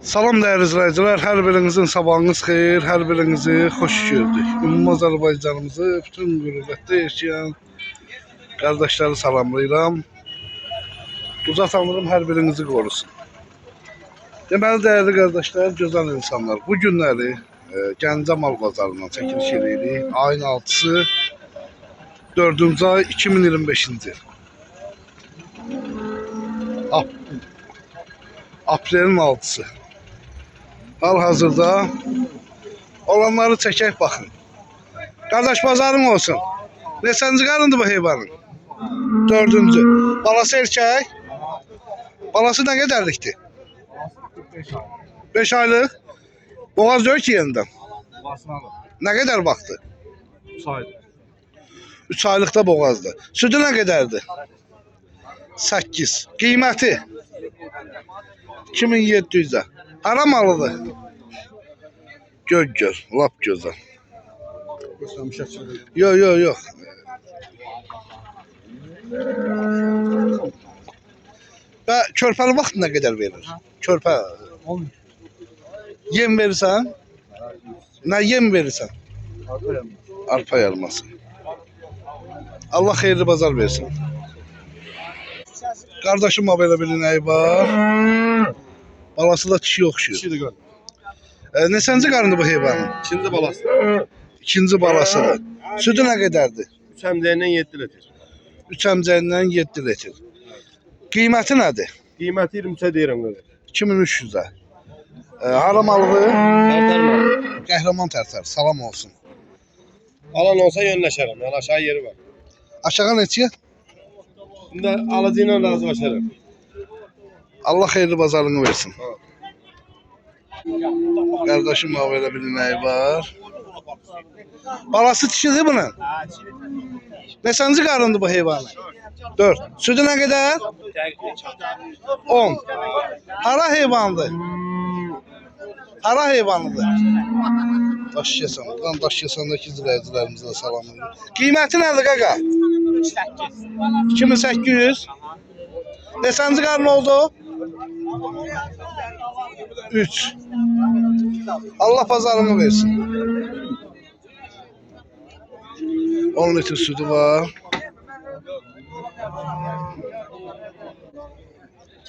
Salam değerli izleyiciler, her birinizin sabahınız xeyir, her birinizi hoş gördük. Ümumi Azərbaycanımızı, bütün qürbətdə yaşayan kardeşleri salamlayıram. Uca Tanrım her birinizi korusun. Deməli değerli kardeşler, gözəl insanlar, bu günləri Gəncə Mal Bazarından çəkiliş edirik. Ayın 6'sı 4. ay 2025-ci il. Aprelin 6'sı. Hal-hazırda olanları çəkək baxın. Qardaş bazarın olsun. Neçənci qarındır bu heyvanın? 4-cü. Balası erkək. Balası nə qədərlikdir? 5 aylıq. Boğaz döyük ki yenidən. Nə qədər baxdı? 3 aylıqda boğazdır. Sütü nə qədərdir? 8. Qiyməti 2700'ə. Hara malıdır? Göz, lap gözəl. Yok. Və körpəli vaxt nə qədər verir? Körpə. Yem verirsən? Nə yem verirsən? Arpa yarması. Allah xeyirli bazar versin. Kardeşim belə bir inəyi var. Balası da kişi oxşuyur. Neçənci qarındır bu heyvanın? İkinci balası. İkinci balasıdır. Sütü nə qədərdir? 3 əmcəyindən 7 litr. 3 əmcəyindən 7 litr. Qiyməti nədir? Qiyməti 23'e deyirəm qədər. 2300'ə. Hara malıdır? Tərtər malı. Qəhrəman tərtər. Salam olsun. Alan olsa yönləşərəm. Yəni aşağı yeri var. Aşağı neçəyə? İndi alıcı ilə razılaşarım. Allah xeyirli bazarını versin. Kardeşim belə bir inəyi var. Balası dişidir bunun. Neçənci qarındır bu heyvanın? 4. Sütü nə qədər? 10. Hara heyvandır? Hara heyvanıdır? Daşyasan. Buradan Daşyasandakı izləyicilərimizə salamlayıram. Qiyməti nədir qaqa? 2800. Neçənci qarın oldu? 3. Allah pazarını versin. 10 litre sütü var.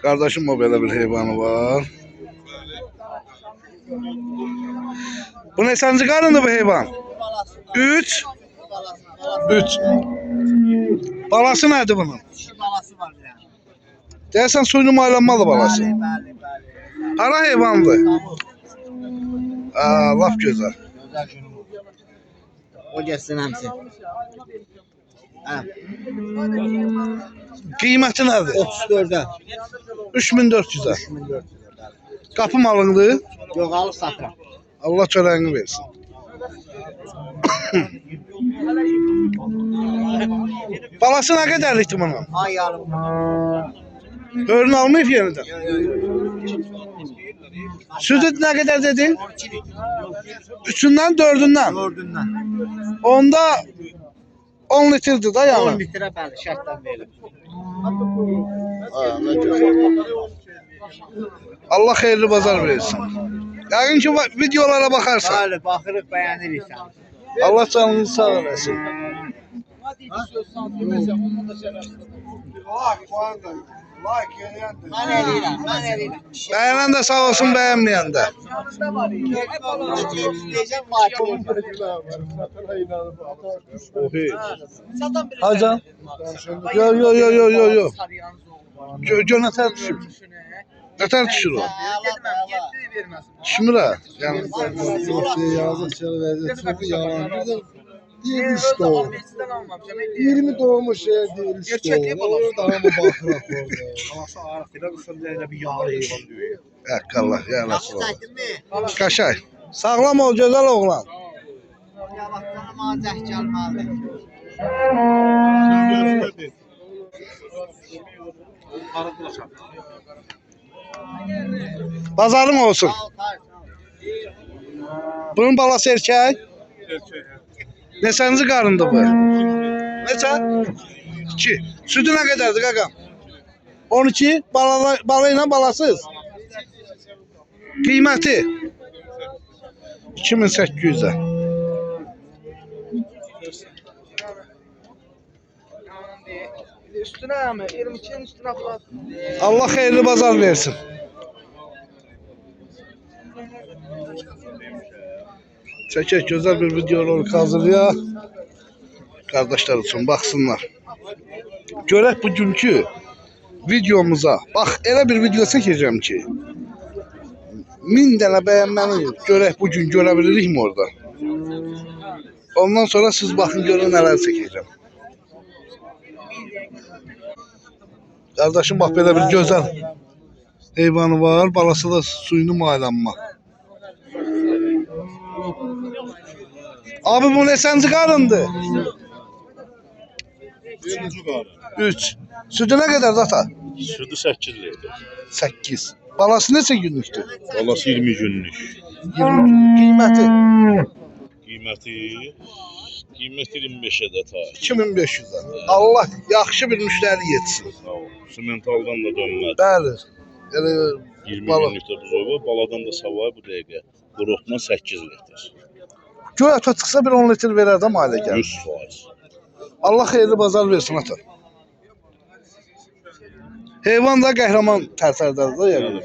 Kardeşim o belə bir heyvanı var. Bu neçənci qarındır bu heyvan? 3. 3. Balası nədir bunun? Balası var yani. Deyəsən suyunu maylanmalı balası. Hara heyvandır? Laf gözəl. O gelsin hemsi. Qiyməti nədir? 34'e. 3400'ə. Qapı malındır. Yok alıp satıram. Allah çörəyini versin. Balası nə qədərlikdir bunun? Ay yarım. Hörünü almayıb yenidən. Sütü nə qədər dedin? 3'ündən 4'ündən. Dördünden. Onda 10 litrdir da 10 yəni. litre ben şarttan veririm. Allah xeyirli bazar versin. Yəqin ki videolara baxarsan. Böyle bakırık beğeniriz. Allah canınızı sağ eləsin. Ben eliyim. Ben eliyim. Bəyənən də sağ olsun, bəyənməyən də. Diyeceğim markım. Hacan? Yo. Gör nətər düşür? Nətər düşür o? Düşmür ha? Yəni Yazık vəziyyət çox yalandır da deyil işte o. 20 doğmuş şey deyil işte o. Daha mı baxıraq orada? Balası ağır filan üstündə bir yağlı heyvan diyor. Allah ya Rasul. Qaşay. Sağlam ol, gözəl oğlan. Bazarın olsun. Bunun balası erkək. Neçənci qarındır bu? Neçə? 2. Sütü nə qədərdir qaqam? 12. Balayla balasız. Qiyməti 2800'e. Üstüne mi? 22'nin üstüne falan. Allah hayırlı bazar versin. Çəkək güzel bir videolar hazırlaya. Kardeşler için baksınlar. Görək bugünkü videomuza. Bax elə bir video çəkəcəm ki 1000 dənə bəyənməni görək bugün görə bilirikmi orada. Ondan sonra siz baxın görün nələr çəkəcəm. Kardeşim bax belə bir gözəl heyvanı var. Balası da suyunu maylanma. Abi bu neçənci qarındır? 3-cü qarı. 3. Sütü nə qədər data? Sütü 8 litr. 8. Balası neçə günlükdür? Balası 20 günlük. 20 günlük. Qiyməti Qiyməti 25'e de ta. 2500'dan. Allah yaxşı bir müştəri yetsin. Sağ ol. Simentaldan da dönmədi. Bəli. Elə 20 bala. günlükdə buzovu, baladan da savayı bu dəqiqə. Qurutma 8 litr. Göy ata çıxsa bir 10 litr verər də malə gəlir. 100%. Allah xeyirli bazar versin ata. Heyvan da qəhrəman tərtərdədir də yəni.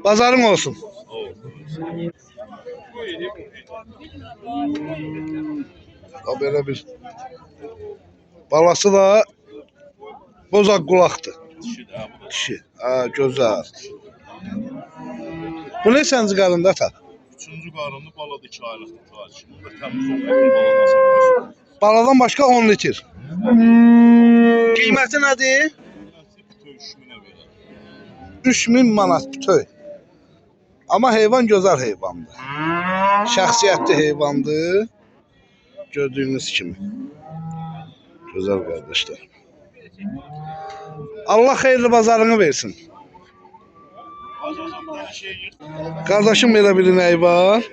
Bazarın olsun. O belə bir balası da bozaq qulaqdır. Dişi. Ha, gözəl. Bu ne səncə qarında ata? 3-cü qarını balada 2 aylıqdır ta. Burada təmiz olmayan baladan savayı. Baladan başqa 10 litr. Qiyməti nədir? 3000 manat bütöy. Amma heyvan gözəl heyvandır. Şəxsiyyətli heyvandır. Gördüyünüz kimi. Gözəl qardaşlar. Allah xeyirli bazarını versin. Kardeşim belə bir inəyi var.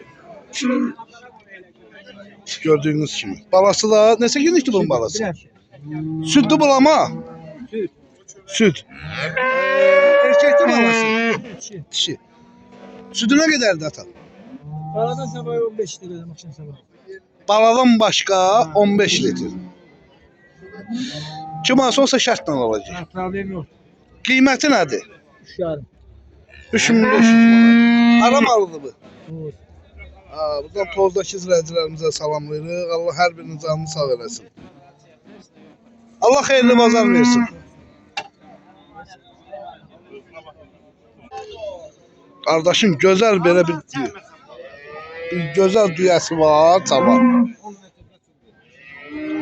Gördüyünüz kimi. Balası da neçə günlükdür bunun balası? Süddü bulama. Süt. Erkekli balası. Dişi. Sütü nə qədərdir ata? Baladan sabah 15 lira akşam sabah. Baladan başqa 15 litr. Kim alsa olsa şərtlə alacaq. Problem yok. Qiyməti nədir? 3 yarım. 3500 manat. Hara malıdır bu? Olur. Buradan tozdakı izləyicilərimizə salamlayırıq. Allah hər birinin canını sağ eləsin. Allah xeyirli bazar versin. Kardeşim gözəl belə bir gözəl düyəsi var, cavan.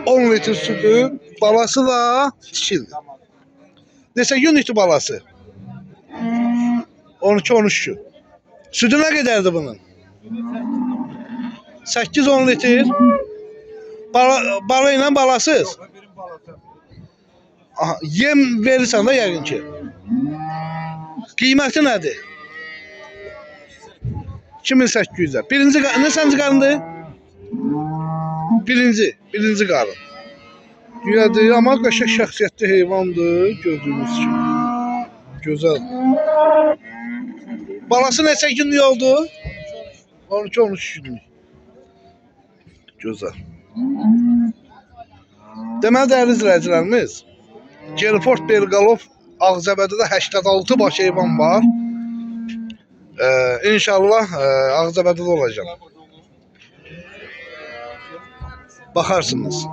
10 litr sütü, balası da dişidir. Neçə günlükdür balası? 12-13 gün. Sütü nə qədərdir bunun? 8-10 litr. Bala ilə balasız. Aha, yem verirsən də yəqin ki. Qiyməti nədir? 2800'e. Birinci neçənci qarındır? Birinci qarın. Dünyada amma qəşəng şəxsiyyətli heyvandır, gördüyünüz kimi. Gözəl. Balası neçə günlük oldu? 12-13 günlük. Gözəl. Deməli dəyərli izləyicilərimiz, Gelford Belgalov Ağcabədidə 86 baş heyvan var. İnşallah Ağcabədidə olacağım. Bakarsınız.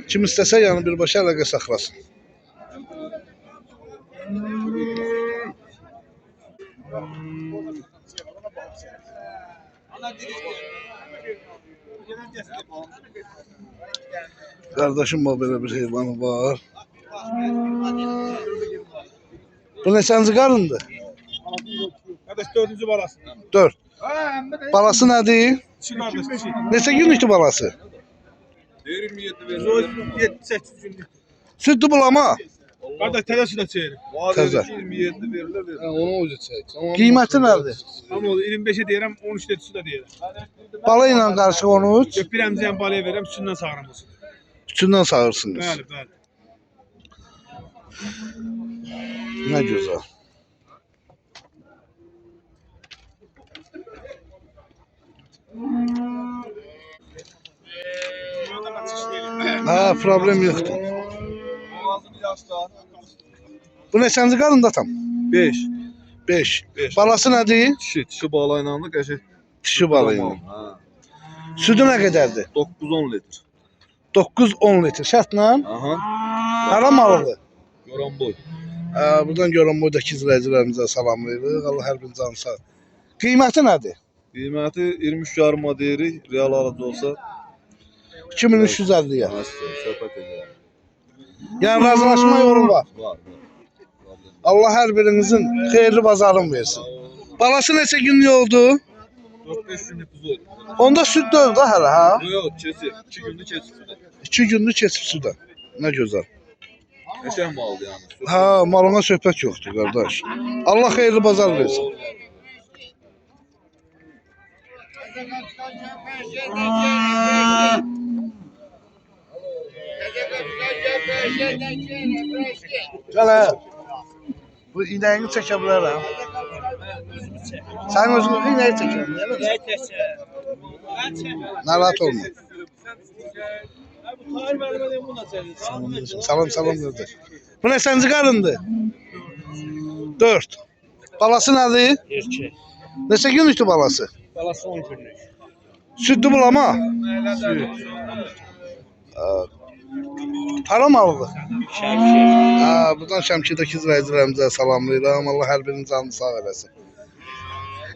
Kim istəsə yəni birbaşa əlaqə saxlasın. Kardeşim bu böyle bir heyvanı var. Bu neçənci qarındır? Qardaş 4-cü balası. 4. Balası nədir? Qardaş. Neçə günlükdür balası? 27 verir. 7-8 günlük. Sütlü bulama. Qardaş təzə südə çeyirik. Təzə. 27 verilir. Onu özü çək. Qiyməti nədir? Amma 25'e deyirəm, 13 də südə deyirəm. Bala ilə qarışıq 13. Bir əmzəyən balaya verirəm, sündən sağıram olsun. Üçündən sağırsınız. Bəli, bəli. Ne güzel. Ha, problem yoktu. Bu neçənci qarında tam? 5. 5. Beş. Balası nədir? Dişi balayla da qəşəng. Dişi balı ilə. Ha. Südü nə qədərdir? 9-10 litr. 9-10 litr şərtlə. Aha. Hara malıdır? Yoran boy. Buradan görən boydakı izləyicilərimizə salamlayırıq. Allah hər birini canı sağ. Qiyməti nədir? Qiyməti 23 yarıma deyirik. Real alıcı olsa 2350-yə. söhbət edirəm. Yəni razılaşma yolu var. Var. Allah hər birinizin xeyirli bazarın versin. Balası neçə günlük oldu? 4-5 günlük kuzu. Onda süd dövdü hələ ha? Yok, keçir. 2 günlük keçir. 2 günlük keçib suda. Nə gözəl. Qəşəng maldı yəni. Ha, malına söhbət yoxdur qardaş. Allah xeyirli bazar versin. Gəl hə. Bu inəyini çəkə bilərəm. Sən özün inəyi çəkirəm. Nəyi təkcə? Narahat olma. Bu tarih vermeden bu nasıl? Salam qardaş. Bu nə səncə qarındır? 4. Balası nədir? Erkek. Neçə günlükdür balası? Balası 10 günlük. Südlü bulama. Para malıdır. Şəmşir. Buradan Şəmkirdəki izləyicilərimizə salamlayıram. Allah hər birinin canını sağ eləsin.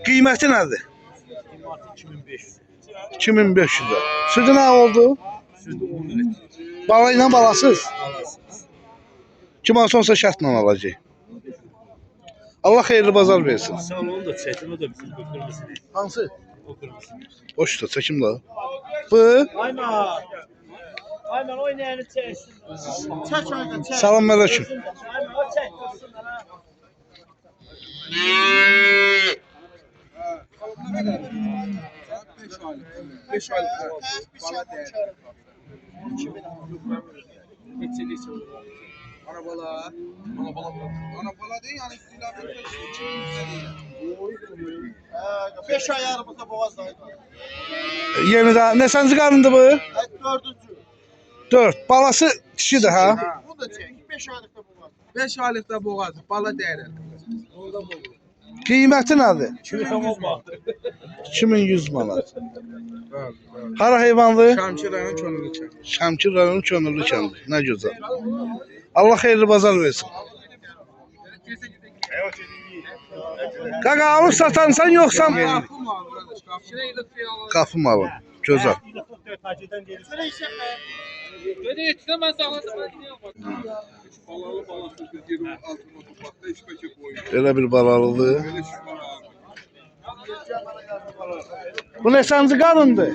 Qiyməti nədir? 2500. 2500-ə. Südü nə oldu? Südü 10 litr. Bala ilə balasız. Balasız. Kim sonsa şərtlə alacaq. Allah xeyirli bazar versin. Sağ ol, onu da çətin, o da bizim kırmızı. Hansı? O kırmızı. Boşdur, çəkim də. Bu. Ayman. Ayman oynayını çəksin. Çək aydan çək. Salam aleyküm. Ayman o çək dursunlar ha. Beş aylık. Bala değer. Neçə olur? Arabala. Arabala değil yani istilafi 5 ay arabada boğazdaydı. Yeni də. Neçənci qarındır bu? 4-cü. 4. Balası dişidir ha? Bu da çək. 5 aylıqda boğaz. 5 aylıqda boğaz. Bala değer. Onda boğaz. Qiyməti nədir? Kimi tamam. 2100 manat. Hara heyvandır? Şamçı rayon könüllü kənd. Şəmkir rayonu könüllü kəndi. Nə gözəl. Allah xeyirli bazar versin. Qaqa alıb satansan yoxsa qapı malı. Gözəl. Belə bir balalıdır. Bu neçənci qarındır?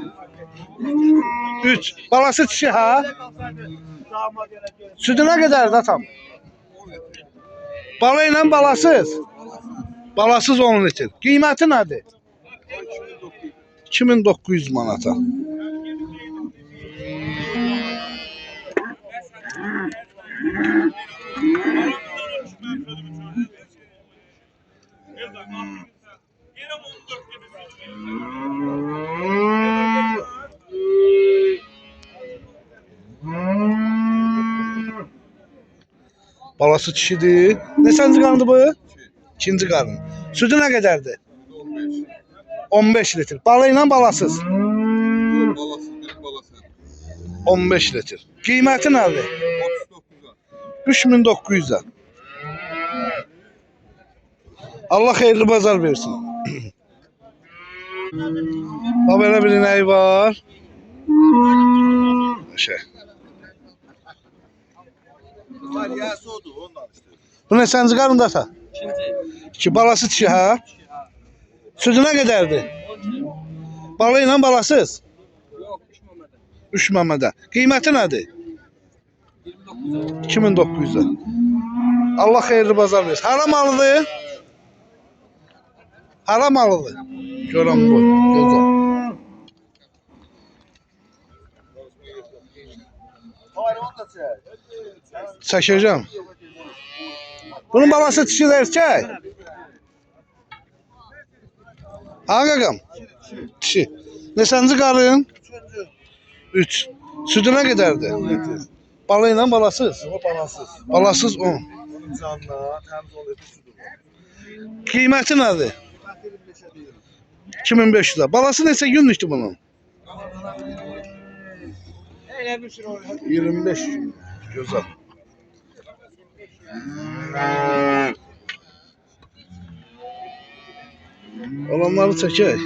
3. Balası dişi ha? Südü nə qədərdir atam? Bala ilə balasız? Balasız 10 litr. Qiyməti nədir? 2900 manata. Balası kişidir. Neçənci qarındır bu? İkinci qarın. Südü nə qədərdir? 15 litr. Bala ilə balasız? 15 litr. Qiyməti nədir? 3900-ə. Allah xeyirli bazar versin. Belə bir inəyi var. Bu neçənci qarında ata? İki. Balası dişi ha? Südü nə qədərdir? Bala ilə balasız? 3 məmədə. Qiyməti nədir? 2900-ə. Allah xeyirli bazar versin. Hara malıdır? Hara malıdır? Görəm bu. Gözəl. Çəkəcəm. Bunun balası dişi de erkek. Ha qaqam? Dişi. Neçənci qarın? 3. Südü nə qədərdir? Balı ilə balasız? O balasız. Balasız 10. Onun canına təmiz ol eti südü var. Qiyməti nədir? 2500 lira. Balası neçə günlükdür bunun? 25 gün. Gözəl. Olanları çəkək.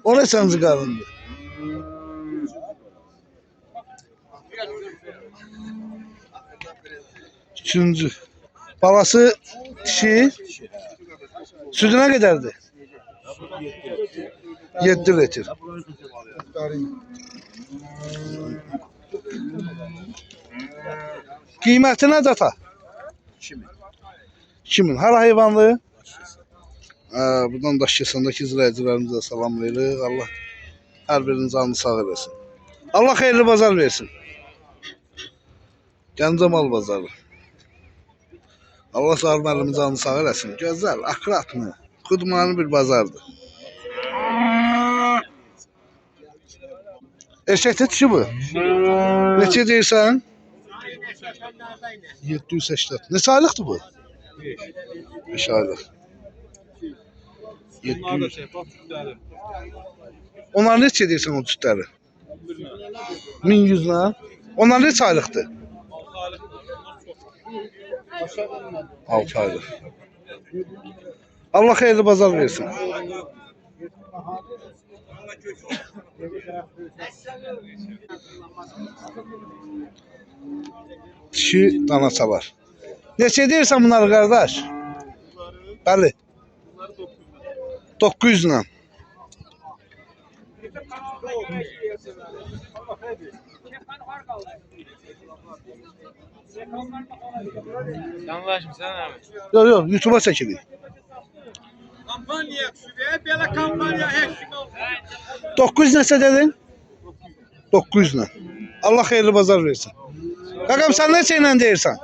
O neçənci qarındır? Üçüncü. Balası dişi. Südü nə qədərdir? 7 litr. Qiyməti nədir ata? 2000. Hər heyvanlı? Buradan Daşkəsəndəki izləyicilərimizə salamlayırıq. Allah hər birinin canını sağ eləsin. Allah xeyirli bazar versin. Gəncə mal bazarı. Allah sağ müəllimin canını sağ eləsin. Gözəl, akkuratlı, xudmanlı bir bazardır. Erkəkdə dişi bu. Neçə deyirsən? 780. Neçə aylıqdır bu? 5 aylıq. 700. Onlar neçə deyirsən o cütləri? 1100 nə? Onlar neçə aylıqdır? 6 aylıq. Allah xeyirli bazar versin. Dişi danaçalar. Neçə deyirsən bunları qardaş? Bəli. 900 ilə. Danlaşmısan abi. Yox, yox, YouTube'a çəkirik. Kampanya süre, belə kampanya heç kim olmaz. 900 neçə dedin? 900 ilə. Allah xeyirli bazar versin. Qaqam sən neçə ilə deyirsən?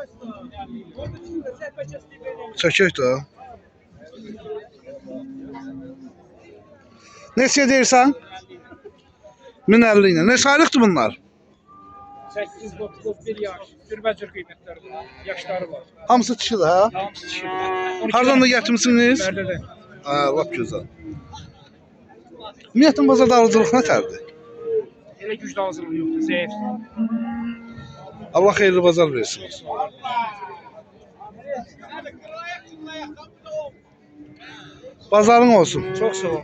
Çəkək də. Neçə deyirsən? 1050 ilə. Neçə aylıqdır bunlar? 8-9-1 yaş. Cürbəcür qiymətləri var. Yaşları var. Hamısı dişidir ha? Hamısı dişi. Hardan da gətirmisiniz? Bərdədən. Ha, lap gözəl. Ümumiyyətlə bazarda alıcılıq nətərdir? Elə güclü hazırlıq yoxdur, zəif. Allah xeyirli bazar versin. Bazarın olsun. Çox sağ ol.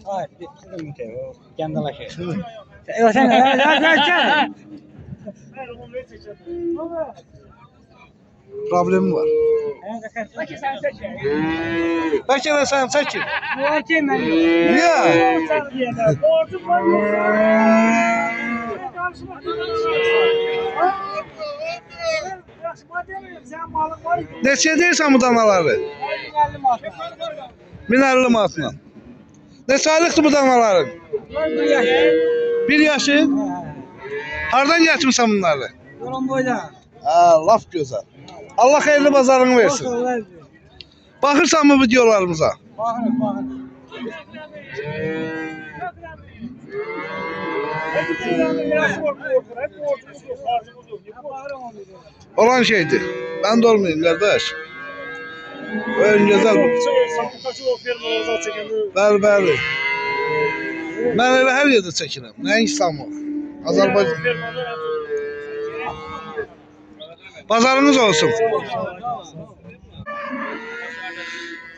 Ay, bir mütəv. Gəndəlaşır. Yox sən, sən. Problemi var. Peki sən çəkin. Bəlkə də sən çəkin. Bu ki mən. Niyə? Borcum var Neçə deyirsən bu danaları? 1050 manatla. Neçə aylıqdır bu danaların? 1 yaşı? Hardan gətirmisən bunları? Yoran boyda. Ha, laf gözəl. Allah xeyirli bazarını versin. Baxırsan mı videolarımıza? Baxın, baxın. Olan şeydir. Ben de olmayayım kardeş. Ön güzel. Bəli, bəli. Mən elə hər yerdə çəkirəm. Nə İstanbul. Azərbaycan. Bazarınız olsun.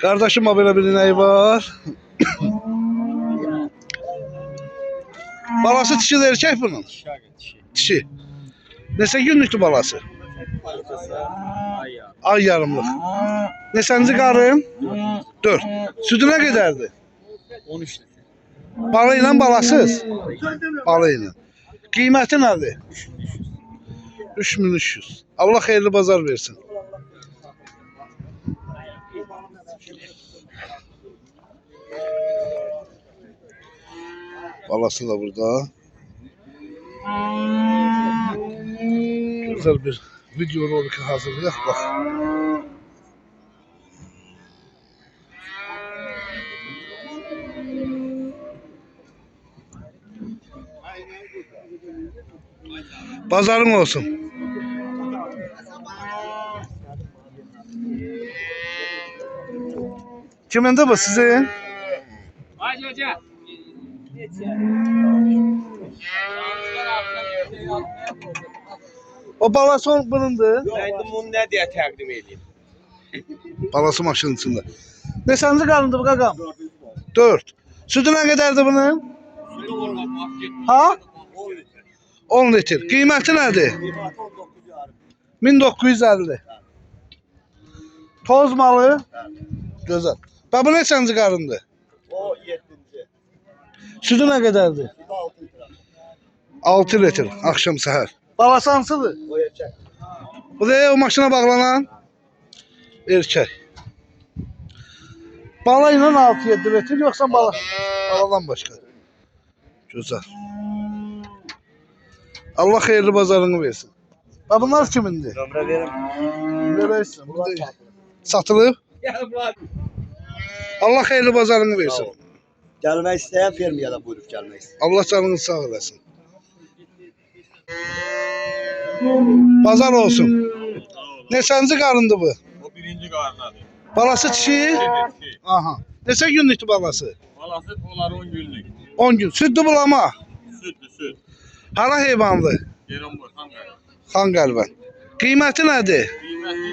Kardeşim belə bir inəyi var. Balası dişi de erkek bunun. Dişi. Neçə günlüktür balası? Ay yarımlıq. Neçənci qarın? 4. Südü nə qədərdir? 13 litr. Balı ilə balasız? Balı ilə. Qiyməti nədir? 3300. Allah xeyirli bazar versin. Balası da burada. güzel bir video roliki hazırlayaq. Bax. Bazarın olsun. Kiminde bu sizin? Hadi hoca. O balası bunundur. Ben bunu ne diye takdim edeyim? Balası maşının içinde. Ne sancı kalındı bu kakam? 4. Sütü ne kadardı bunun? Ha? 10 litre. Kıymeti nedir? 1950. Toz malı. Güzel. Bak bu ne sancı kalındı? O 7. Sütü ne kadardı? 6 litre. Akşam səhər. Balası hansıdır? O erkek. Bu da o maşına bağlanan erkek. Bala ilə 6-7 litre yoksa baladan başka? Güzel. Allah xeyirli bazarını versin. Bak bunlar kimindir? Nömrə verim. Verərsən. Burada satılıb. Allah xeyirli bazarını versin. Gelmek isteyen firmaya da buyurup gelmek isteyen. Allah canını sağ eləsin. Bazar olsun. Neçənci qarındı bu? O birinci qarnadır. Balası çişi? Aha. Neçə günlükdür balası? Balası onlar 10 günlük. 10 gün. Süddü bulama. Süt. Hara heyvandır? Yerim bu tam qarı. Xan qəlbən. Qiyməti nədir? Qiyməti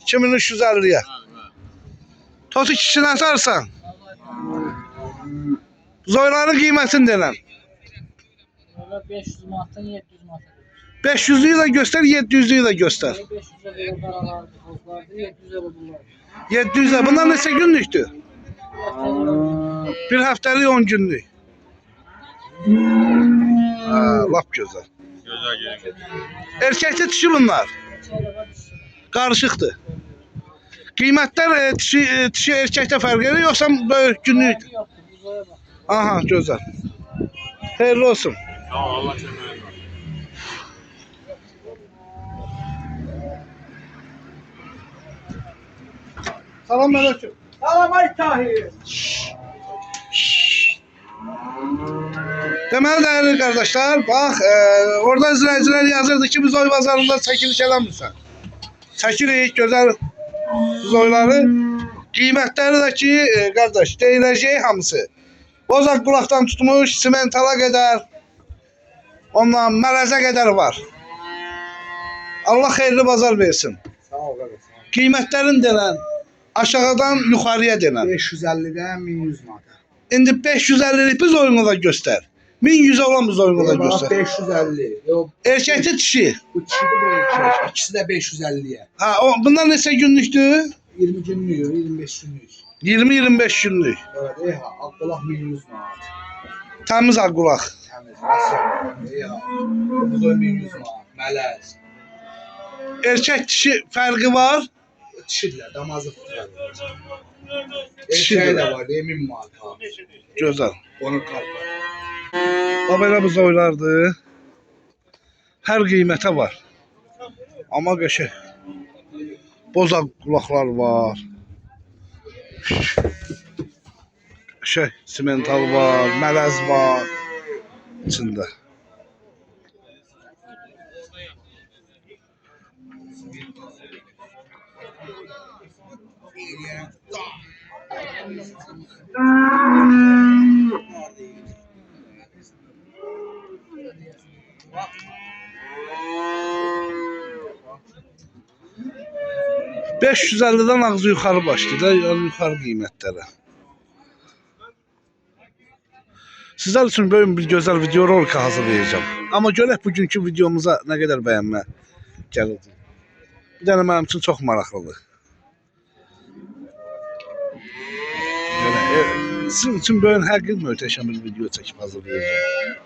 2350-yə. Bəli. Totu kişinə atarsan. Zoyların qiymətini denən. Valla 500 manatdan 700 manata. 500'lüyü də göstər, 700'lüyü də göstər. 500'e böyle karalardı, bozlardı, 700'e buldular. 700'ə. Bunlar neçə günlükdür? Bir həftəlik 10 günlük. Ha, lap gözəl. Gözəl yerim. Erkəkdə dişi bunlar. Qarışıqdır. Qiymətlər dişi erkəkdə fərq edir, yoxsa böyük günlükdür? Yoktu, buzoya bak. Aha, gözəl. Xeyirli olsun. Sağ ol, Allah kömək olsun. Salam aleyküm. Salam ay Tahir. Deməli dəyərli qardaşlar, bax, orada izləyicilər yazırdı ki, biz oy bazarında çəkiliş eləmirsən. Çəkirik, gözəl zoyları. Qiymətləri də ki, qardaş, deyiləcək hamısı. Bozaq qulaqdan tutmuş, simentala qədər, ondan mərəzə qədər var. Allah xeyirli bazar versin. Sağ ol kardeşim. Qiymətlərin denən, aşağıdan yuxarıya denən. 550'den 1100 manata. İndi 550'lik biz oyunu da göstər. 1100 olan biz oyunu da göstər. 550. Yok Erkəkli dişi. bu çiğdi bu erkek. İkisi de 550'ye. Ha, bunlar neçə günlükdür? 20 günlük, 25 günlük. 20-25 günlük. Evet, Abdullah 1100 manat. Təmiz ağqulaq. Temiz, Asya. Bu da 1100 manat. Melez. Erkək dişi fərqi var. Dişidirler, damazı tutuyorlar. Dişidir. Erkeği de var, emin manat. Gözəl. Onun kalpı. Bax belə bu zoylardır. Hər qiymətə var. Amma qəşəng. Bozaq qulaqlar var. Qəşəng simental var, mələz var içində. $550'den ağzı yuxarı başlayır da, yəni yuxarı qiymətlərə. Sizler üçün böyle bir gözəl video rolik hazırlayacağım. Amma görək bugünkü videomuza nə qədər bəyənmə gəlir. Bir dənə mənim üçün çox maraqlıdır. Sizin üçün böyle həqiqi möhtəşəm bir video çəkib hazırlayacağım.